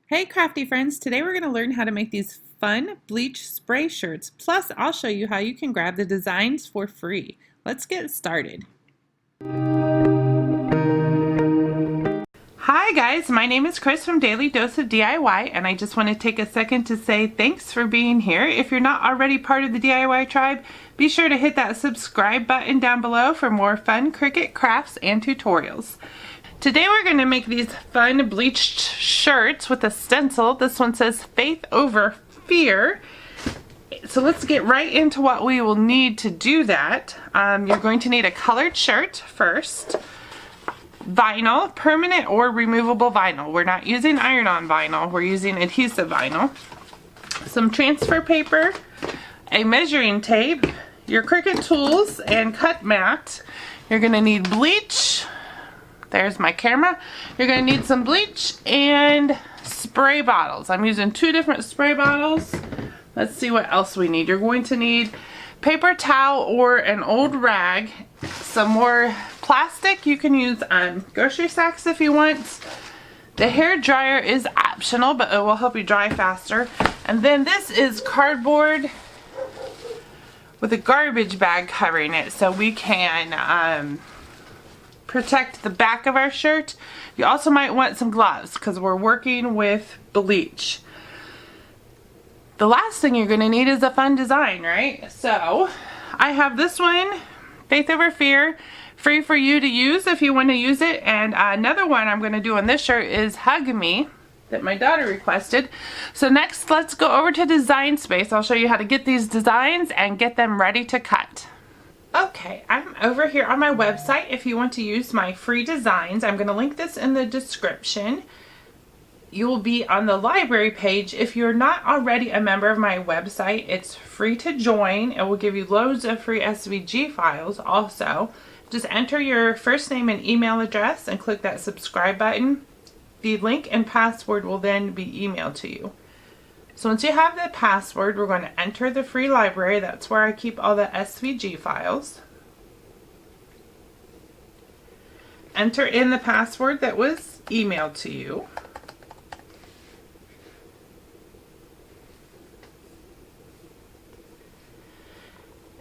Hey crafty friends, today we're going to learn how to make these fun bleach spray shirts. Plus, I'll show you how you can grab the designs for free. Let's get started. Hi guys, my name is Chris from Daily Dose of DIY, and I just want to take a second to say thanks for being here. If you're not already part of the DIY tribe, be sure to hit that subscribe button down below for more fun Cricut crafts and tutorials. Today we're going to make these fun bleached shirts with a stencil. This one says Faith Over Fear. So let's get right into what we will need to do that. You're going to need a colored shirt first. Vinyl, permanent or removable vinyl. We're not using iron-on vinyl, we're using adhesive vinyl. Some transfer paper, a measuring tape, your Cricut tools, and cut mat. You're going to need bleach. There's my camera. You're going to need some bleach and spray bottles. I'm using 2 different spray bottles. Let's see what else we need. You're going to need paper towel or an old rag, some more plastic. You can use grocery sacks if you want. The hair dryer is optional, but it will help you dry faster. And then this is cardboard with a garbage bag covering it, so we can protect the back of our shirt. You also might want some gloves because we're working with bleach. The last thing you're going to need is a fun design, right? So I have this one, Faith Over Fear, free for you to use if you want to use it. And another one I'm going to do on this shirt is Hug Me, that my daughter requested. So next, let's go over to Design Space. I'll show you how to get these designs and get them ready to cut. Okay, I'm over here on my website. If you want to use my free designs, I'm going to link this in the description. You will be on the library page. If you're not already a member of my website, it's free to join. It will give you loads of free SVG files also. Just enter your first name and email address and click that subscribe button. The link and password will then be emailed to you. So once you have the password, we're going to enter the free library. That's where I keep all the SVG files. Enter in the password that was emailed to you.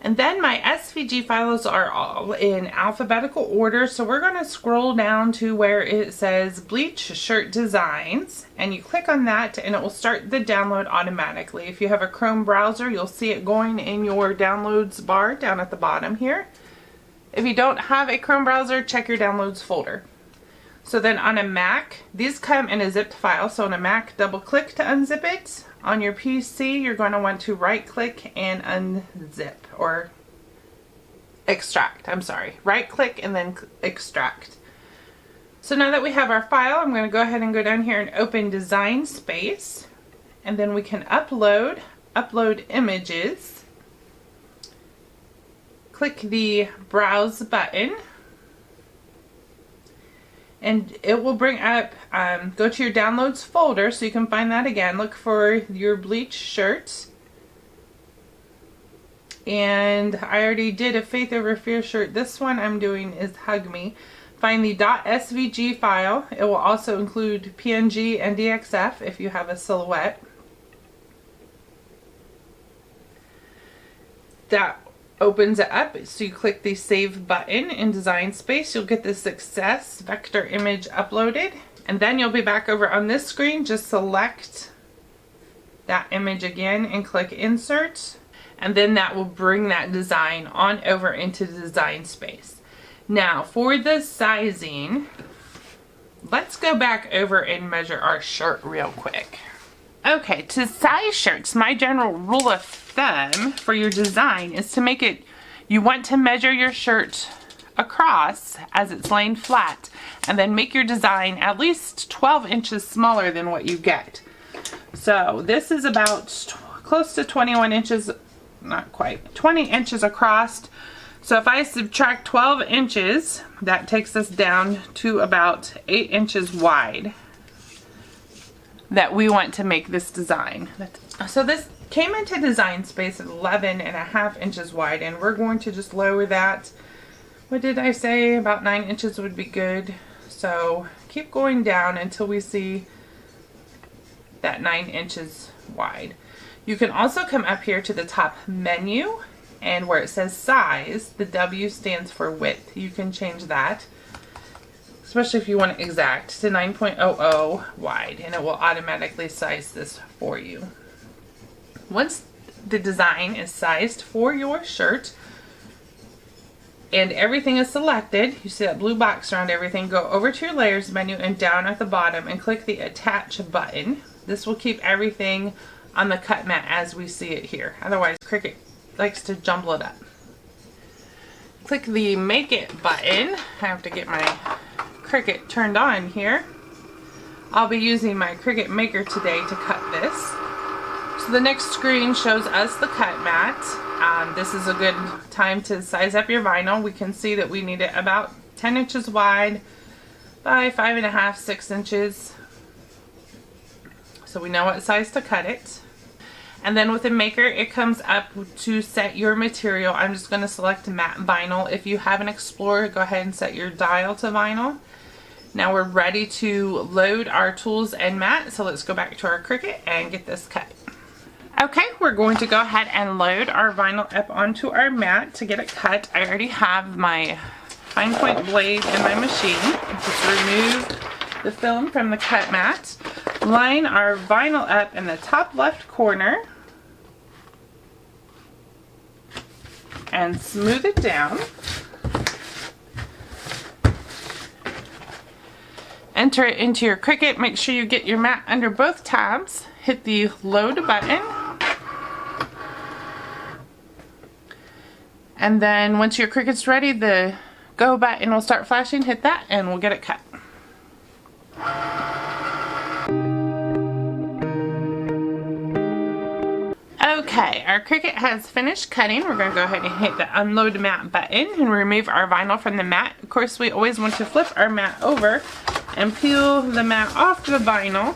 And then my SVG files are all in alphabetical order, so we're going to scroll down to where it says Bleach Shirt Designs, and you click on that and it will start the download automatically. If you have a Chrome browser, you'll see it going in your downloads bar down at the bottom here. If you don't have a Chrome browser, check your downloads folder. So then on a Mac, these come in a zipped file, so on a Mac, double click to unzip it. On your PC, you're going to want to right click and unzip, or extract, I'm sorry. Right click and then extract. So now that we have our file, I'm going to go ahead and go down here and open Design Space. And then we can upload images. Click the Browse button. And it will bring up, go to your downloads folder so you can find that again. Look for your bleach shirts. And I already did a Faith Over Fear shirt. This one I'm doing is Hug Me. Find the .svg file. It will also include PNG and DXF if you have a silhouette. That opens it up, so you click the Save button in Design Space. You'll get the success vector image uploaded, and then you'll be back over on this screen. Just select that image again and click Insert, and then that will bring that design on over into Design Space. Now for the sizing, let's go back over and measure our shirt real quick. Okay, to size shirts, my general rule of thumb for your design is to make it, you want to measure your shirt across as it's laying flat, and then make your design at least 12 inches smaller than what you get. So this is about close to 21 inches, not quite, 20 inches across. So if I subtract 12 inches, that takes us down to about 8 inches wide that we want to make this design. So this came into Design Space at 11.5 inches wide, and we're going to just lower that. What did I say? About 9 inches would be good. So keep going down until we see that 9 inches wide. You can also come up here to the top menu, and where it says size, the W stands for width. You can change that, especially if you want it exact, to 9.00 wide, and it will automatically size this for you. Once the design is sized for your shirt and everything is selected, you see that blue box around everything, go over to your layers menu and down at the bottom and click the attach button. This will keep everything on the cut mat as we see it here. Otherwise, Cricut likes to jumble it up. Click the make it button. I have to get my Cricut turned on here. I'll be using my Cricut Maker today to cut this. So the next screen shows us the cut mat. This is a good time to size up your vinyl. We can see that we need it about 10 inches wide by 5.5, 6 inches. So we know what size to cut it. And then with the Maker, it comes up to set your material. I'm just going to select matte vinyl. If you have an Explorer, go ahead and set your dial to vinyl. Now we're ready to load our tools and mat. So let's go back to our Cricut and get this cut. Okay, we're going to go ahead and load our vinyl up onto our mat to get it cut. I already have my fine point blade in my machine. Just remove the film from the cut mat. Line our vinyl up in the top left corner and smooth it down. Enter it into your Cricut. Make sure you get your mat under both tabs. Hit the load button. And then once your Cricut's ready, the go button will start flashing. Hit that and we'll get it cut. Okay, our Cricut has finished cutting. We're going to go ahead and hit the unload mat button and remove our vinyl from the mat. Of course, we always want to flip our mat over and peel the mat off the vinyl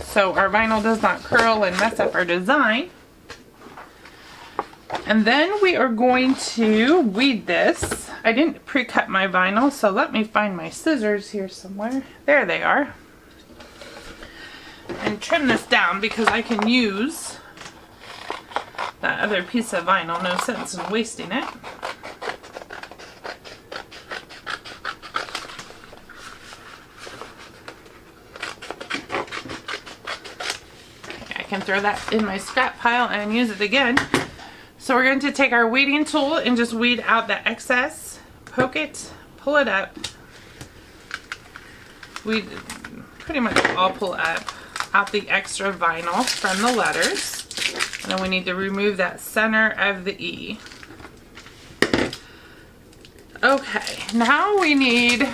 so our vinyl does not curl and mess up our design. And then we are going to weed this. I didn't pre-cut my vinyl, so let me find my scissors here somewhere. There they are. And trim this down because I can use that other piece of vinyl. No sense in wasting it. I can throw that in my scrap pile and use it again. So we're going to take our weeding tool and just weed out the excess, poke it, pull it up. We pretty much all pull up out the extra vinyl from the letters. And then we need to remove that center of the E. Okay, now we need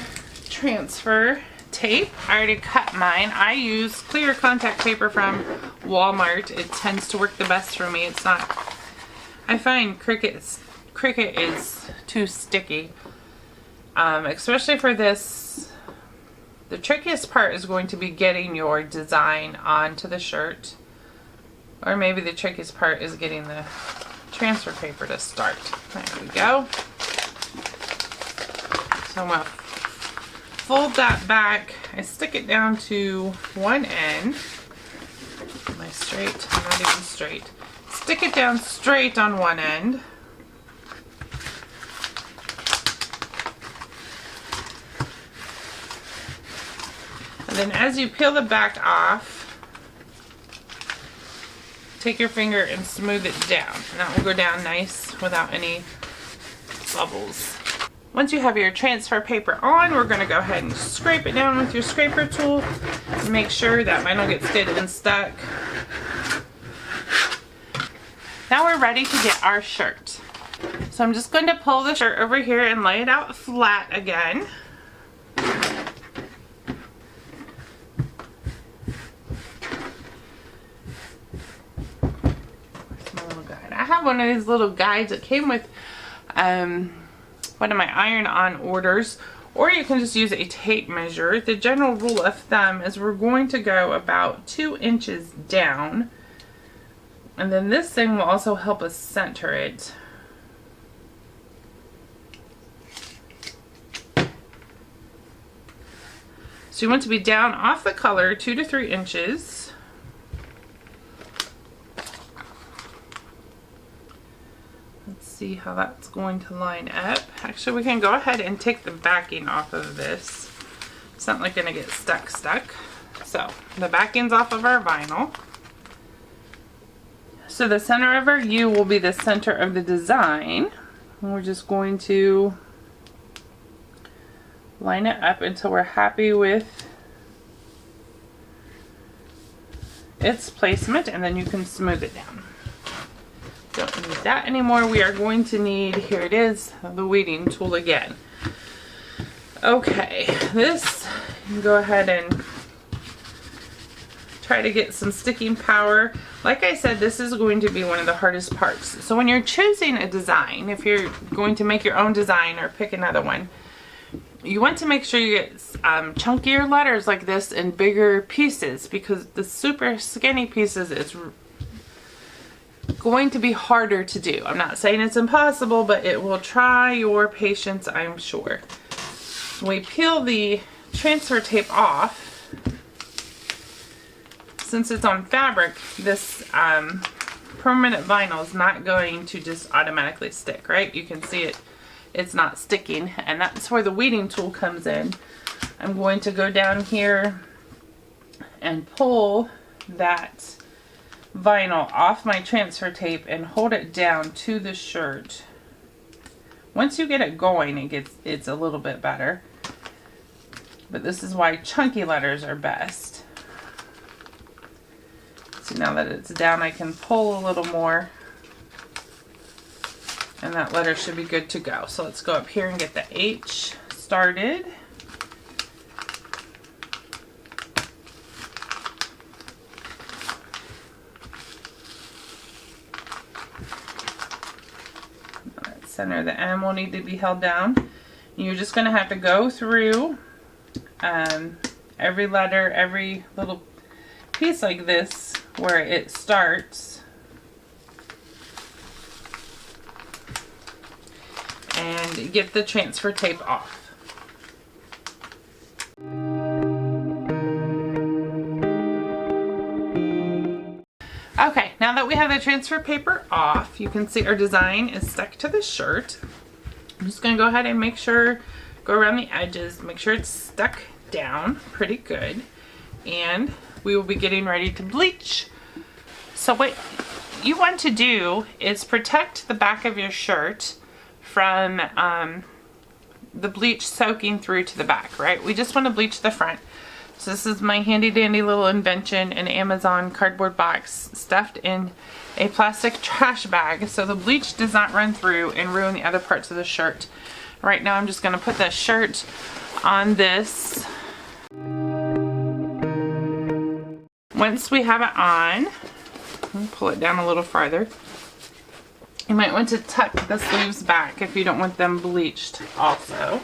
transfer tape. I already cut mine. I use clear contact paper from Walmart. It tends to work the best for me. It's not, I find Cricut is too sticky. Especially for this, the trickiest part is going to be getting your design onto the shirt. Or maybe the trickiest part is getting the transfer paper to start. There we go. So I'm going to fold that back. I stick it down to one end. Am I straight? I'm not even straight. Stick it down straight on one end. And then as you peel the back off, take your finger and smooth it down. And that will go down nice without any bubbles. Once you have your transfer paper on, we're going to go ahead and scrape it down with your scraper tool and make sure that vinyl gets good and stuck. Now we're ready to get our shirt. So I'm just going to pull the shirt over here and lay it out flat again. I have one of these little guides that came with one of my iron-on orders, or you can just use a tape measure. The general rule of thumb is we're going to go about 2 inches down, and then this thing will also help us center it. So you want to be down off the color 2 to 3 inches. see how that's going to line up. Actually, we can go ahead and take the backing off of this. It's not like gonna get stuck. So the backing's off of our vinyl. So the center of our U will be the center of the design. And we're just going to line it up until we're happy with its placement, and then you can smooth it down. Don't need that anymore. We are going to need, here it is, the weeding tool again. Okay, this, you can go ahead and try to get some sticking power. Like I said, this is going to be one of the hardest parts. So when you're choosing a design, if you're going to make your own design or pick another one, you want to make sure you get chunkier letters like this in bigger pieces, because the super skinny pieces is going to be harder to do. I'm not saying it's impossible, but it will try your patience, I'm sure. We peel the transfer tape off. Since it's on fabric, this permanent vinyl is not going to just automatically stick, right? You can see it's not sticking, and that's where the weeding tool comes in. I'm going to go down here and pull that vinyl off my transfer tape and hold it down to the shirt. Once you get it going, it's a little bit better. But this is why chunky letters are best. So now that it's down, I can pull a little more, and that letter should be good to go. So let's go up here and get the H started. Center of the M will need to be held down. You're just going to have to go through every letter, every little piece like this where it starts, and get the transfer tape off. Okay, now that we have the transfer paper off, you can see our design is stuck to the shirt. I'm just going to go ahead and make sure, go around the edges, make sure it's stuck down pretty good, and we will be getting ready to bleach. So what you want to do is protect the back of your shirt from the bleach soaking through to the back, right? We just want to bleach the front. So this is my handy dandy little invention, an Amazon cardboard box stuffed in a plastic trash bag so the bleach does not run through and ruin the other parts of the shirt. Right now I'm just going to put the shirt on this. Once we have it on, I'll pull it down a little farther. You might want to tuck the sleeves back if you don't want them bleached also.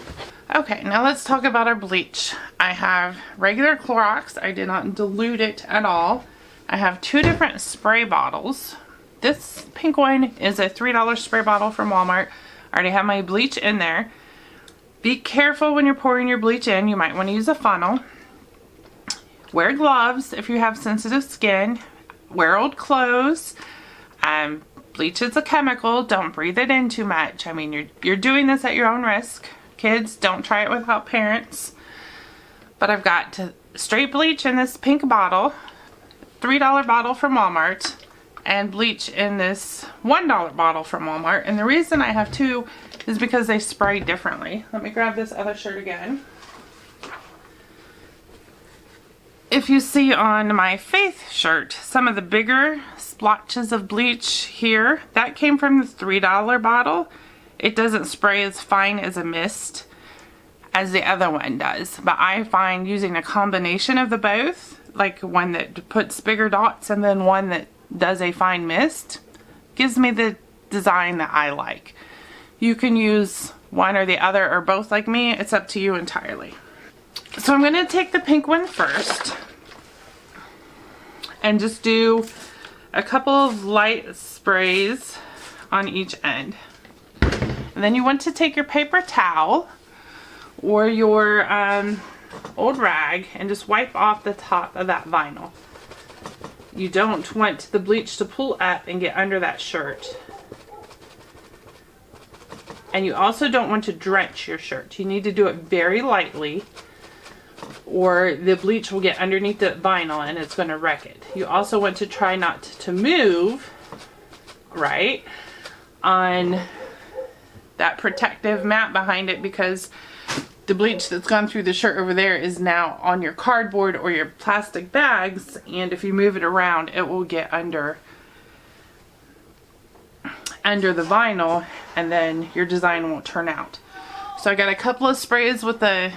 Okay, now let's talk about our bleach. I have regular Clorox. I did not dilute it at all. I have two different spray bottles. This pink one is a $3 spray bottle from Walmart. I already have my bleach in there. Be careful when you're pouring your bleach in. You might want to use a funnel. Wear gloves if you have sensitive skin. Wear old clothes. Bleach is a chemical. Don't breathe it in too much. I mean, you're doing this at your own risk. Kids, don't try it without parents. But I've got straight bleach in this pink bottle, $3 bottle from Walmart, and bleach in this $1 bottle from Walmart. And the reason I have two is because they spray differently. Let me grab this other shirt again. If you see on my Faith shirt, some of the bigger splotches of bleach here, that came from the $3 bottle. It doesn't spray as fine as a mist as the other one does. But I find using a combination of the both, like one that puts bigger dots and then one that does a fine mist, gives me the design that I like. You can use one or the other or both like me. It's up to you entirely. So I'm going to take the pink one first and just do a couple of light sprays on each end. And then you want to take your paper towel or your old rag and just wipe off the top of that vinyl. You don't want the bleach to pull up and get under that shirt. And you also don't want to drench your shirt. You need to do it very lightly, or the bleach will get underneath the vinyl and it's going to wreck it. You also want to try not to move, right, on that protective mat behind it, because the bleach that's gone through the shirt over there is now on your cardboard or your plastic bags, and if you move it around, it will get under the vinyl, and then your design won't turn out. So I got a couple of sprays with the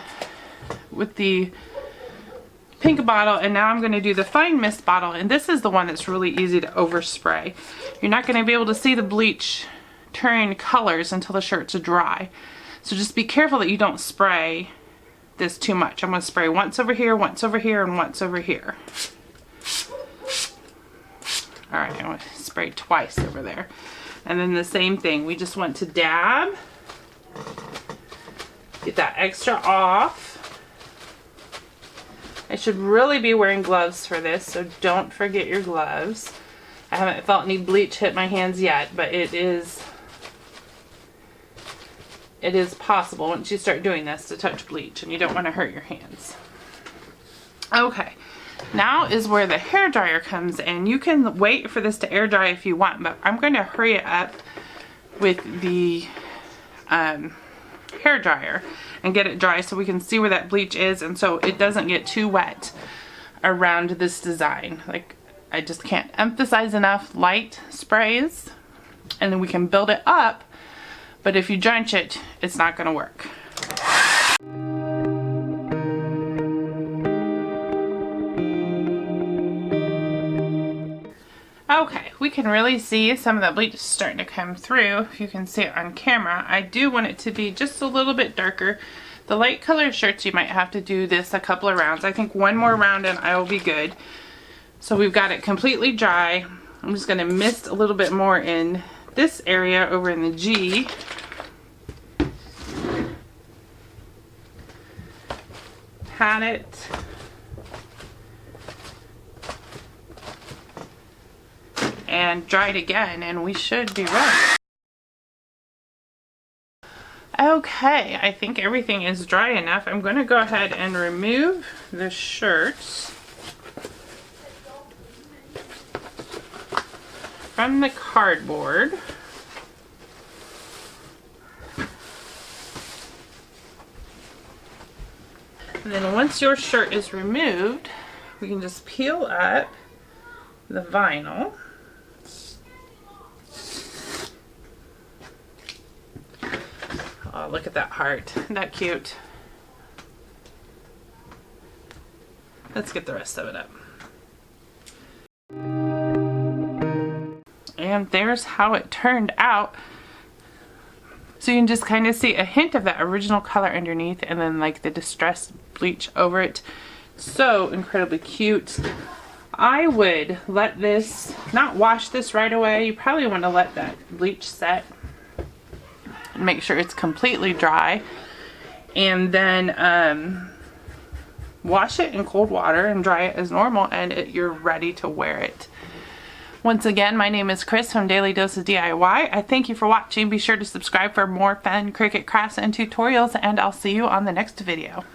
pink bottle, and now I'm going to do the fine mist bottle, and this is the one that's really easy to overspray. You're not going to be able to see the bleach turn colors until the shirt's dry. So just be careful that you don't spray this too much. I'm going to spray once over here, once over here, and once over here. Alright, I'm going to spray twice over there. And then the same thing, we just want to dab, get that extra off. I should really be wearing gloves for this, so don't forget your gloves. I haven't felt any bleach hit my hands yet, but it is possible once you start doing this to touch bleach, and you don't want to hurt your hands. Okay, now is where the hair dryer comes in. You can wait for this to air dry if you want, but I'm going to hurry it up with the hair dryer and get it dry so we can see where that bleach is, and so it doesn't get too wet around this design. Like, I just can't emphasize enough, light sprays, and then we can build it up, but if you drench it, it's not going to work. Okay, we can really see some of the bleach starting to come through, if you can see it on camera. I do want it to be just a little bit darker. The light color shirts, you might have to do this a couple of rounds. I think one more round and I will be good. So we've got it completely dry. I'm just going to mist a little bit more in this area over in the G. Pat it. And dry it again, and we should be ready. Okay, I think everything is dry enough. I'm going to go ahead and remove the shirts from the cardboard. And then once your shirt is removed, we can just peel up the vinyl. Oh, look at that heart. Isn't that cute? Let's get the rest of it up. And there's how it turned out. So you can just kind of see a hint of that original color underneath, and then like the distressed bleach over it. So incredibly cute. I would let this, not wash this right away. You probably want to let that bleach set and make sure it's completely dry, and then wash it in cold water and dry it as normal, and you're ready to wear it. Once again, my name is Chris from Daily Dose of DIY. I thank you for watching. Be sure to subscribe for more fun Cricut crafts and tutorials, and I'll see you on the next video.